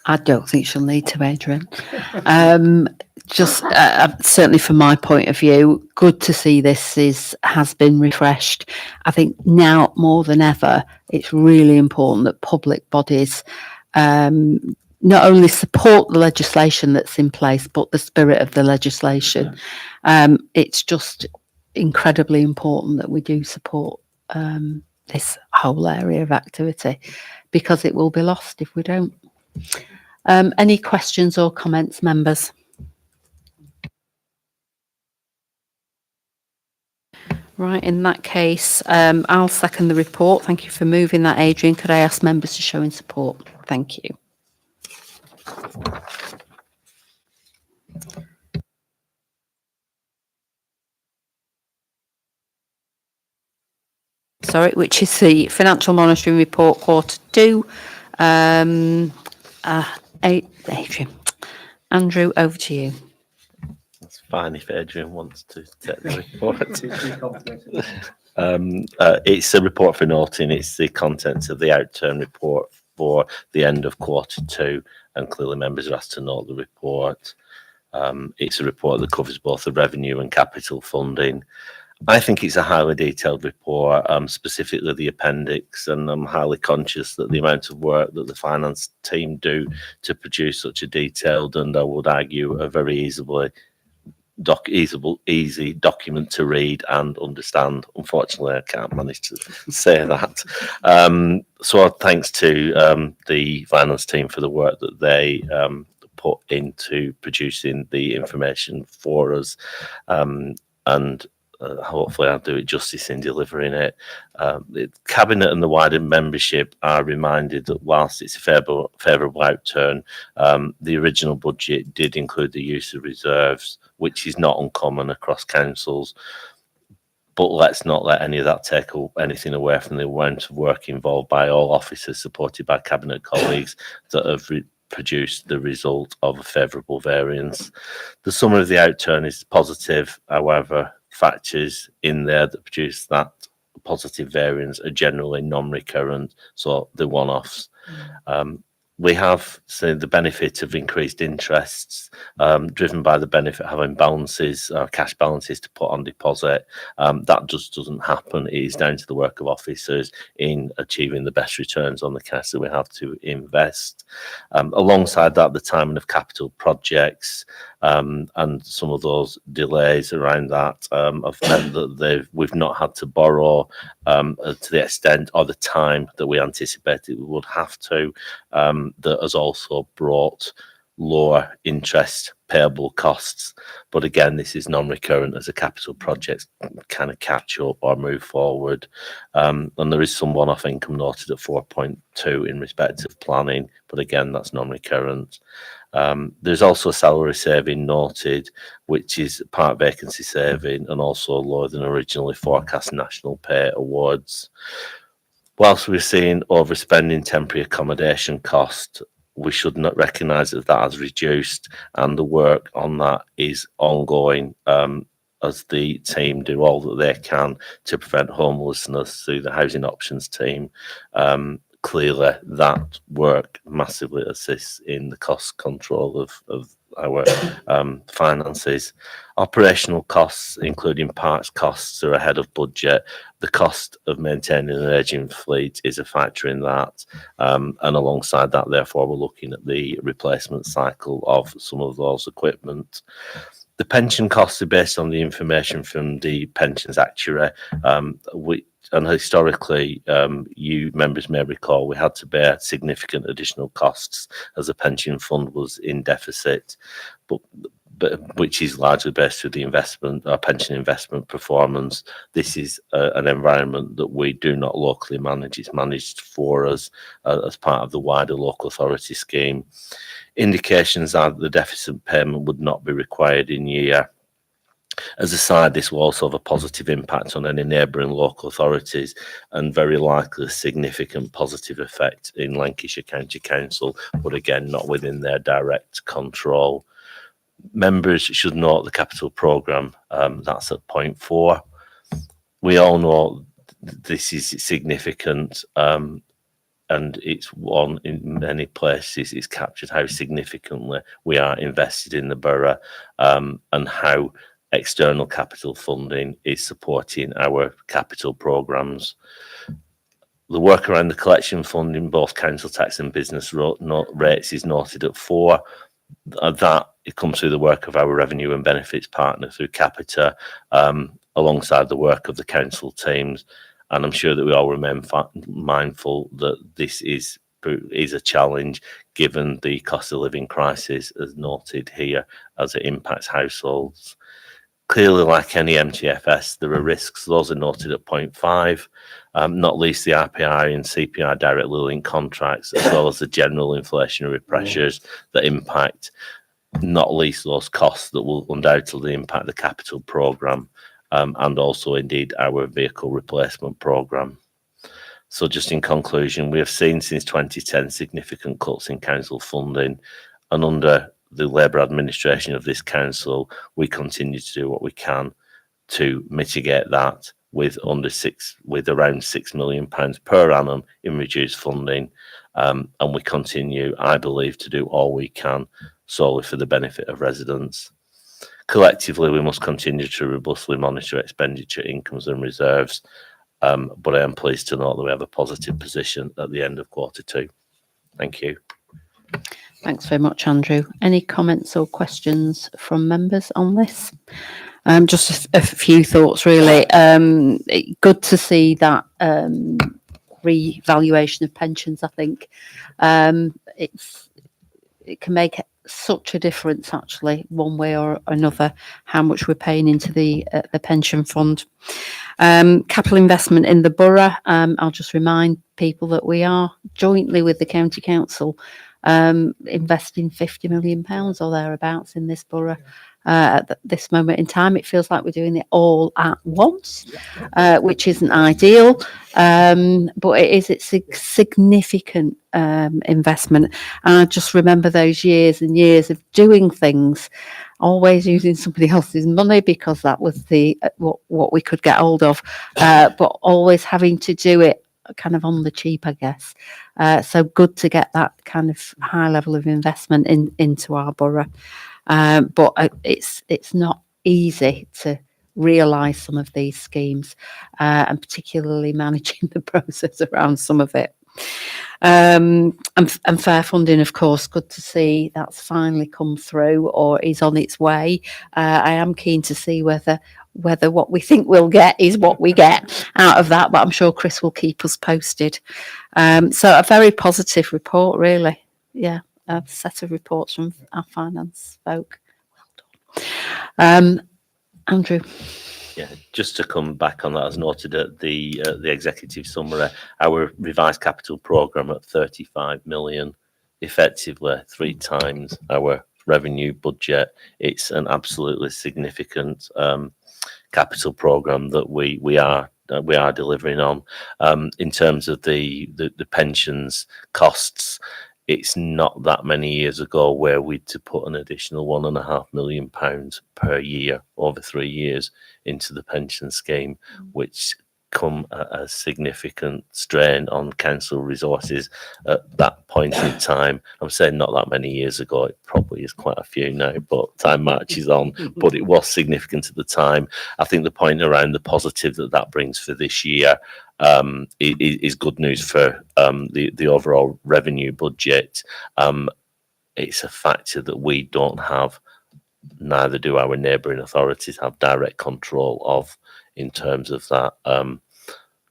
I don't think she'll need to, Adrian. Just certainly from my point of view, good to see this has been refreshed. I think now more than ever, it's really important that public bodies not only support the legislation that's in place, but the spirit of the legislation. It's just incredibly important that we do support this whole area of activity, because it will be lost if we don't. Any questions or comments, members? Right, in that case, I'll second the report. Thank you for moving that, Adrian. Could I ask members to show in support? Thank you. Sorry, which is the Financial Monitoring Report Q2. Adrian, Andrew, over to you. It's fine if Adrian wants to take the report. It's a report for noting. It's the contents of the outturn report for the end of Q2, and clearly members are asked to note the report. It's a report that covers both the revenue and capital funding. I think it's a highly detailed report, specifically the appendix, and I'm highly conscious that the amount of work that the finance team do to produce such a detailed, and I would argue a very easy document to read and understand. Unfortunately, I can't manage to say that. So thanks to the finance team for the work that they put into producing the information for us, and hopefully I'll do it justice in delivering it. The Cabinet and the wider membership are reminded that whilst it's a favourable outturn, the original budget did include the use of reserves, which is not uncommon across councils. But let's not let any of that take anything away from the amount of work involved by all officers, supported by Cabinet colleagues, that have produced the result of a favourable variance. The summary of the outturn is positive, however, factors in there that produce that positive variance are generally non-recurrent, so the one-offs. We have seen the benefit of increased interests, driven by the benefit of having balances, cash balances to put on deposit. That just doesn't happen. It is down to the work of officers in achieving the best returns on the cash that we have to invest. Alongside that, the timing of capital projects and some of those delays around that have meant that we've not had to borrow to the extent or the time that we anticipated we would have to. That has also brought lower interest payable costs. But again, this is non-recurrent as the capital projects kind of catch up or move forward. And there is some one-off income noted at 4.2 in respect of planning, but again, that's non-recurrent. There's also a salary saving noted, which is part vacancy saving and also lower than originally forecast national pay awards. Whilst we're seeing overspending temporary accommodation cost, we should not recognise that that has reduced, and the work on that is ongoing as the team do all that they can to prevent homelessness through the housing options team. Clearly, that work massively assists in the cost control of our finances. Operational costs, including parts costs, are ahead of budget. The cost of maintaining an ageing fleet is a factor in that. And alongside that, therefore, we're looking at the replacement cycle of some of those equipment. The pension costs are based on the information from the pensions actuary. And historically, you members may recall, we had to bear significant additional costs as the pension fund was in deficit, but which is largely based through the investment, our pension investment performance. This is an environment that we do not locally manage. It's managed for us as part of the wider local authority scheme. Indications are that the deficit payment would not be required in year. As a side, this will also have a positive impact on any neighbouring local authorities and very likely a significant positive effect in Lancashire County Council, but again, not within their direct control. Members should note the capital programme, that's at point 4. We all know this is significant and it's one in many places it's captured how significantly we are invested in the borough and how external capital funding is supporting our capital programmes. The work around the collection fund in both council tax and business rates is noted at 4. That it comes through the work of our revenue and benefits partner through Capita, alongside the work of the council teams. And I'm sure that we all remain mindful that this is a challenge given the cost of living crisis as noted here as it impacts households. Clearly, like any MTFS, there are risks. Those are noted at point 5, not least the RPI and CPI directly linked contracts, as well as the general inflationary pressures that impact, not least those costs that will undoubtedly impact the capital programme and also indeed our vehicle replacement programme. So just in conclusion, we have seen since 2010 significant cuts in council funding, and under the Labour administration of this council, we continue to do what we can to mitigate that with around £6 million per annum in reduced funding. And we continue, I believe, to do all we can solely for the benefit of residents. Collectively, we must continue to robustly monitor expenditure, incomes and reserves. But I am pleased to note that we have a positive position at the end of Q2. Thank you. Thanks very much, Andrew. Any comments or questions from members on this? Just a few thoughts, really. Good to see that revaluation of pensions. I think it can make such a difference, actually, one way or another, how much we're paying into the pension fund. Capital investment in the borough. I'll just remind people that we are jointly with the county council investing £50 million or thereabouts in this borough. At this moment in time, it feels like we're doing it all at once, which isn't ideal, but it's a significant investment. And I just remember those years and years of doing things always using somebody else's money because that was the what we could get hold of, but always having to do it kind of on the cheap, I guess. So good to get that kind of high level of investment into our borough. But it's not easy to realise some of these schemes, and particularly managing the process around some of it. And fair funding, of course, good to see that's finally come through or is on its way. I am keen to see whether what we think we'll get is what we get out of that, but I'm sure Chris will keep us posted. So a very positive report, really. Yeah, a set of reports from our finance folk. Well done. Andrew. Yeah, just to come back on that, as noted at the executive summary, our revised capital programme at 35 million, effectively 3 times our revenue budget. It's an absolutely significant capital programme that we are delivering on. In terms of the pensions costs, it's not that many years ago where we'd to put an additional £1.5 million per year over 3 years into the pension scheme, which come a significant strain on council resources at that point in time. I'm saying not that many years ago, it probably is quite a few now, but time marches on, but it was significant at the time. I think the point around the positive that brings for this year is good news for the overall revenue budget. It's a factor that we don't have, neither do our neighbouring authorities have direct control of in terms of that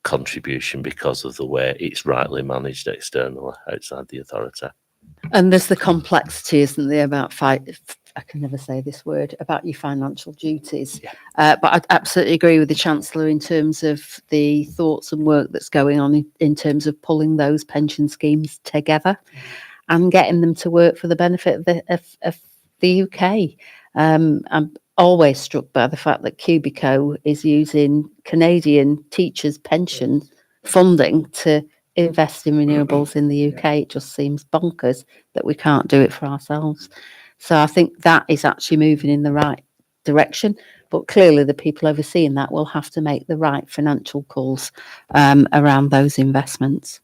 contribution because of the way it's rightly managed externally outside the authority. And there's the complexity, isn't there, about I can never say this word, about your financial duties. Yeah. But I absolutely agree with the Chancellor in terms of the thoughts and work that's going on in terms of pulling those pension schemes together and getting them to work for the benefit of the UK. I'm always struck by the fact that Cubico is using Canadian teachers' pension funding to invest in renewables in the UK. It just seems bonkers that we can't do it for ourselves. So I think that is actually moving in the right direction, but clearly the people overseeing that will have to make the right financial calls around those investments.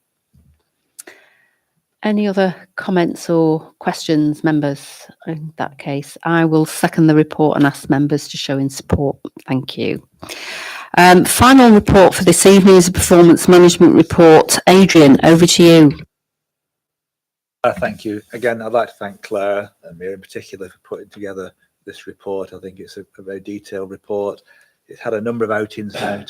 Any other comments or questions, members? In that case, I will second the report and ask members to show in support. Thank you. Final report for this evening is a performance management report. Adrian, over to you. Thank you. Again, I'd like to thank Claire and Mira in particular for putting together this report. I think it's a very detailed report. It's had a number of outings now.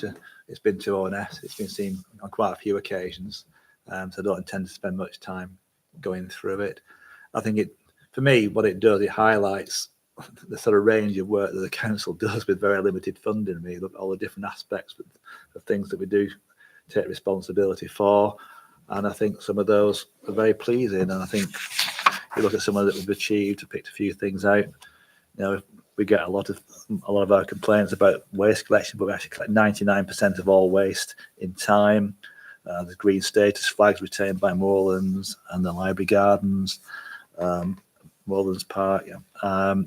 It's been to ONS. It's been seen on quite a few occasions. So I don't intend to spend much time going through it. I think for me, what it does, it highlights the sort of range of work that the council does with very limited funding. Really, look at all the different aspects of things that we do take responsibility for. And I think some of those are very pleasing. And I think if you look at some of that we've achieved, I picked a few things out. We get a lot of our complaints about waste collection, but we actually collect 99% of all waste in time. The green status flags retained by Moorlands and the Library Gardens, Moorlands Park. Yeah.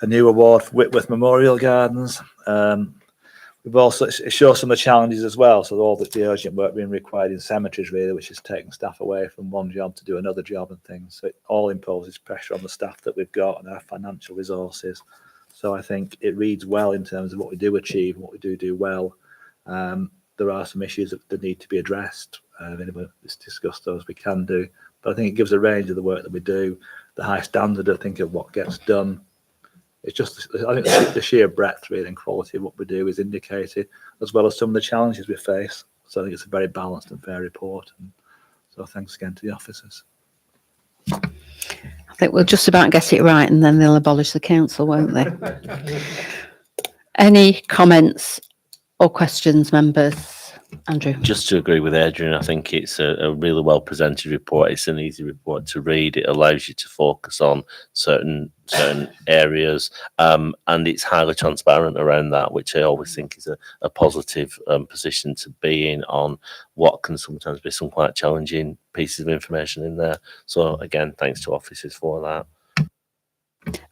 A new award for Whitworth Memorial Gardens. We've also, it shows some of the challenges as well. So all the urgent work being required in cemeteries, really, which is taking staff away from one job to do another job and things. So it all imposes pressure on the staff that we've got and our financial resources. So I think it reads well in terms of what we do achieve and what we do well. There are some issues that need to be addressed. Anyway, let's discuss those. We can do, but I think it gives a range of the work that we do, the high standard, I think, of what gets done. It's just, I think the sheer breadth, really, and quality of what we do is indicated, as well as some of the challenges we face. So I think it's a very balanced and fair report. And so thanks again to the officers. I think we'll just about get it right, and then they'll abolish the council, won't they? Any comments or questions, members? Andrew. Just to agree with Adrian, I think it's a really well presented report. It's an easy report to read. It allows you to focus on certain areas, and it's highly transparent around that, which I always think is a positive position to be in on what can sometimes be some quite challenging pieces of information in there. So again, thanks to officers for that.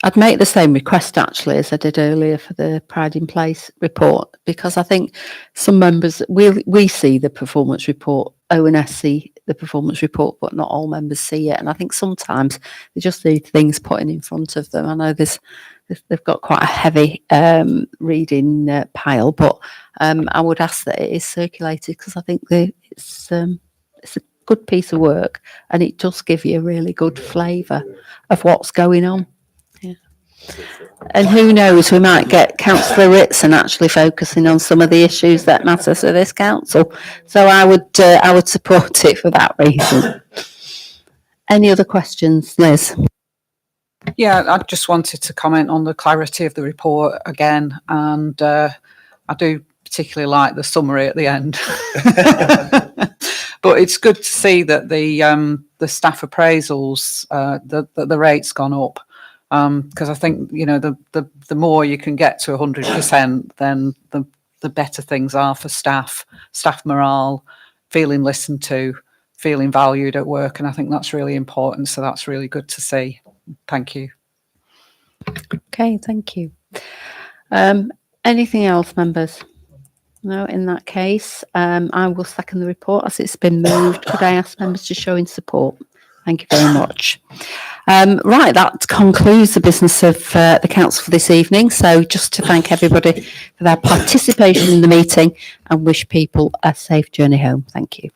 I'd make the same request actually as I did earlier for the Pride in Place report, because I think some members, we see the performance report, ONS see the performance report, but not all members see it. And I think sometimes they just need things putting in front of them. I know they've got quite a heavy reading pile, but I would ask that it is circulated, because I think it's a good piece of work and it does give you a really good flavour of what's going on. And who knows, we might get Councillor Ritson actually focusing on some of the issues that matter to this council. So I would support it for that reason. Any other questions, Liz? Yeah, I just wanted to comment on the clarity of the report again, and I do particularly like the summary at the end. But it's good to see that the staff appraisals, the rate's gone up. Because I think, you know, the more you can get to 100%, then the better things are for staff morale, feeling listened to, feeling valued at work. And I think that's really important. So that's really good to see. Thank you. Okay, thank you. Anything else, members? No, in that case, I will second the report as it's been moved. Could I ask members to show in support? Thank you very much. Right, that concludes the business of the council for this evening. So just to thank everybody for their participation in the meeting and wish people a safe journey home. Thank you.